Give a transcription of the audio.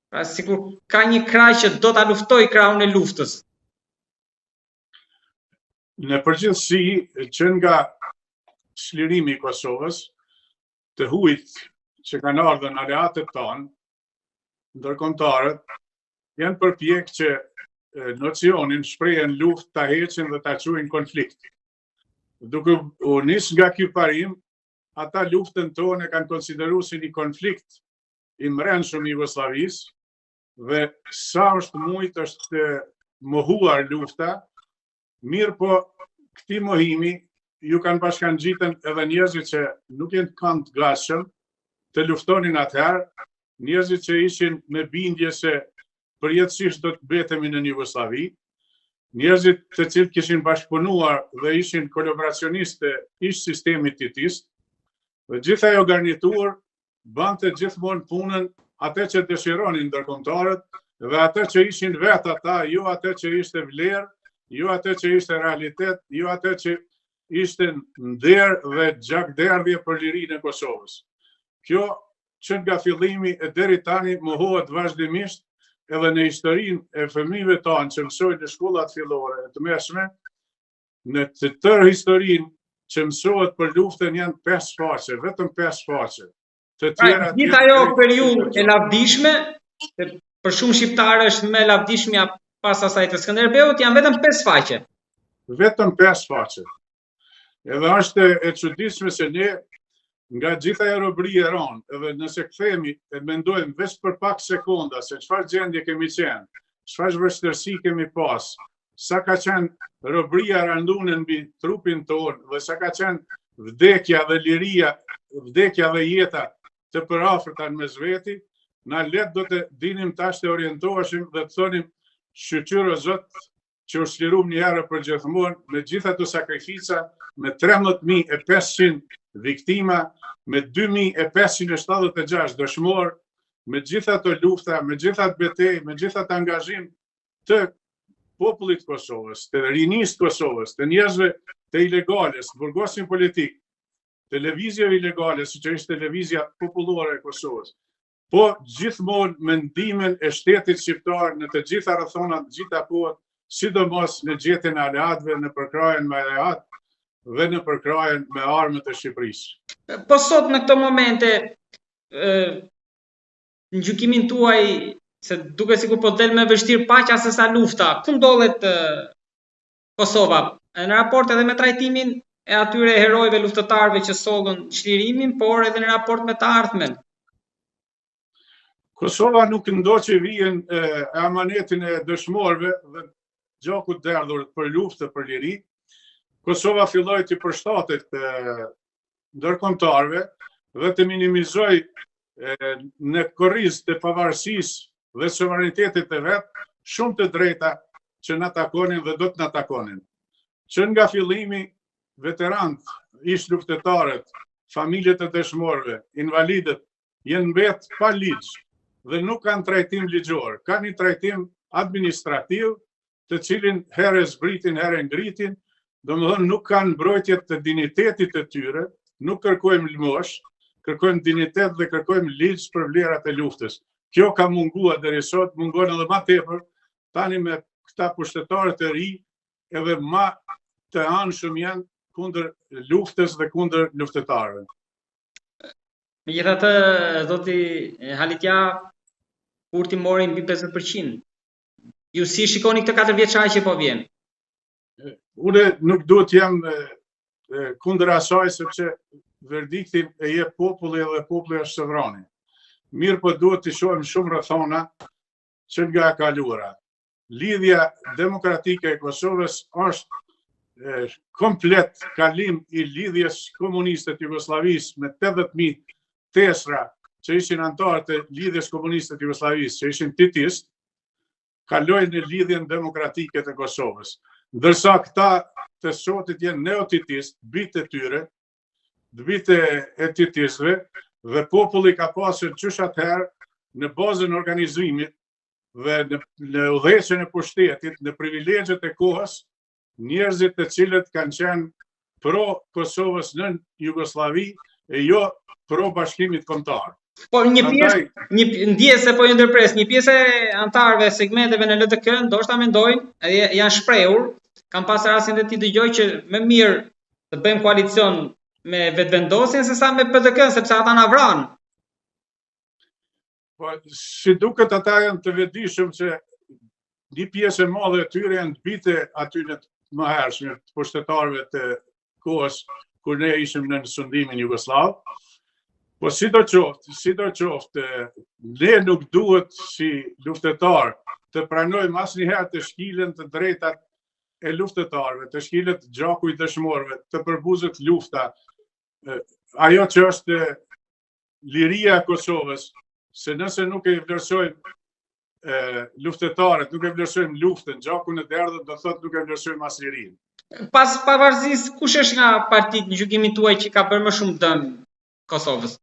Pra sikur ka një kraj që do ta luftoj krahun e luftës. Në përgjithësi, që nga çlirimi i Kosovës, të huajt që kanë ardhur në aleatët tonë, ndërkombëtarët, janë përpjekë që nocionin shprehen luftë ta heqin dhe ta quajnë konflikt. Duke u nis nga ky parim, ata luftën tonë e kanë konsideruar si një konflikt i mrenshëm i Jugosllavisë dhe sa është mujt është mohuar lufta, mirë po këtij mohimi ju kanë bashkangjitën edhe njerëzit që nuk janë kanë të gatshëm të luftonin atëherë, njerëzit që ishin me bindje se përjetësisht do të mbetemi në Jugosllavi, njerëzit të cilët kishin bashkëpunuar dhe ishin kolaboracionistë ish sistemit titist, dhe gjithë ajo garnitur bante gjithmonë punën atë që dëshironin ndërkombëtarët dhe atë që ishin vetë ata, jo atë që ishte vlerë, jo atë që ishte realitet, jo atë që ishte nder dhe gjakderdhje për lirinë e Kosovës. Kjo që nga fillimi e deri tani mohohet vazhdimisht edhe në historinë e fëmijëve tanë që mësojnë në shkollat fillore të mesme, në të tërë historinë që mësohet për luftën janë 5 faqe, vetëm 5 faqe. Të tjera gjithë ajo periudhë e lavdishme, për shumë shqiptarë është më e lavdishmja pas asaj të Skënderbeut, janë vetëm 5 faqe. Vetëm 5 faqe. Edhe është e çuditshme se ne nga gjitha ajo robëri e ronë, edhe nëse kthehemi e mendojmë veç për pak sekonda se çfarë gjendje kemi qenë, çfarë vështirësi kemi pas, sa ka qenë robëria randune mbi trupin tonë dhe sa ka qenë vdekja dhe liria, vdekja dhe jeta të përafërta në mes veti, na let do të dinim tash të orientoheshim dhe të thonim shqyqyr o Zot që u shlirum një herë për gjithmonë me gjitha të sakrifica, me 13.500 viktima, me 2.576 dëshmor, me gjitha të lufta, me gjitha të betej, me gjitha të angazhim të popullit Kosovës, të rinisë Kosovës, të njerëzve të ilegales, të burgosin politik, televizjave ilegale, si që ishte televizja popullore e Kosovës, po gjithmonë me ndihmën e shtetit shqiptar në të gjitha rrethonat, të gjitha kohët, sidomos në gjetjen e aleatëve, në përkrajen me aleat dhe në përkrajen me armët e Shqipërisë. Po sot në këto momente, në gjykimin tuaj, se duke sikur po del më vështirë paqja se sa lufta, ku ndodhet Kosova? Në raport edhe me trajtimin e atyre herojve luftëtarëve që sollën çlirimin, por edhe në raport me të ardhmen. Kosova nuk ndoqi vijën e amanetin e dëshmorëve dhe gjakut derdhur për luftë, për liri. Kosova filloi të përshtatet ndërkombëtarëve dhe të minimizoj në korrizë të pavarësisë dhe suverenitetit të vet shumë të drejta që na takonin dhe do të na takonin. Që nga fillimi veteranët, ish luftëtarët, familjet e dëshmorëve, invalidët janë mbet pa ligj dhe nuk kanë trajtim ligjor, kanë një trajtim administrativ të cilin herë zbritin, herë ngritin, domethënë nuk kanë mbrojtje të dinitetit të tyre, nuk kërkojmë lëmosh, kërkojmë dinitet dhe kërkojmë ligj për vlerat e luftës. Kjo ka munguar deri sot, mungon edhe më tepër tani me këta pushtetarë të ri, edhe më të anshëm janë kundër luftës dhe kundër luftëtarëve. Megjithatë, zoti Halitja, Kurti mori mbi 50%. Ju si shikoni këtë 4 vjeçare që po vjen? Unë nuk duhet jam kundër asaj sepse verdiktin e jep populli dhe populli është sovrani. Mirë po duhet të shohim shumë rrethona që nga e kaluara. Lidhja demokratike e Kosovës është komplet kalim i lidhjes komuniste të Jugosllavisë me 80.000 tesra që ishin antarë të lidhjes komuniste të Jugosllavisë, që ishin titist, kalojnë në lidhjen demokratike të Kosovës. Ndërsa këta të sotit janë neotitist, bitë e tyre, bitë e titistëve, dhe populli ka pasur qysh atëherë në bazën e organizimit dhe në udhëheqjen e pushtetit, në privilegjet e kohës, njerëzit të cilët kanë qenë pro Kosovës në Jugosllavi e jo pro bashkimit kombëtar. Po një pjesë, ndjes se po ju ndërpres, një pjesë e antarëve segmenteve në LDK ndoshta mendojnë, edhe janë shprehur, kam pasur rastin dhe ti dëgjoj që më mirë të bëjmë koalicion me vetvendosjen se sa me PDK-n, sepse ata na vranë. Po, si duket ata janë të vetëdijshëm që një pjesë e madhe e tyre janë të bite aty në më hershme të pushtetarëve të kohës kur ne ishim në sundimin Jugosllav. Po si do qoftë, ne nuk duhet si luftetar të pranojmë asnjëherë të shkilen të drejtat e luftetarëve, të shkilet gjaku i dëshmorëve, të përbuzet lufta. Ajo që është liria e Kosovës, se nëse nuk e vlerësojmë luftetarët, nuk e vlerësojmë luftën, gjakun e derdhët, do thotë nuk e vlerësojmë as lirinë. Pas pavarësisë, kush është nga partitë në gjykimin tuaj që ka bërë më shumë dëm Kosovës?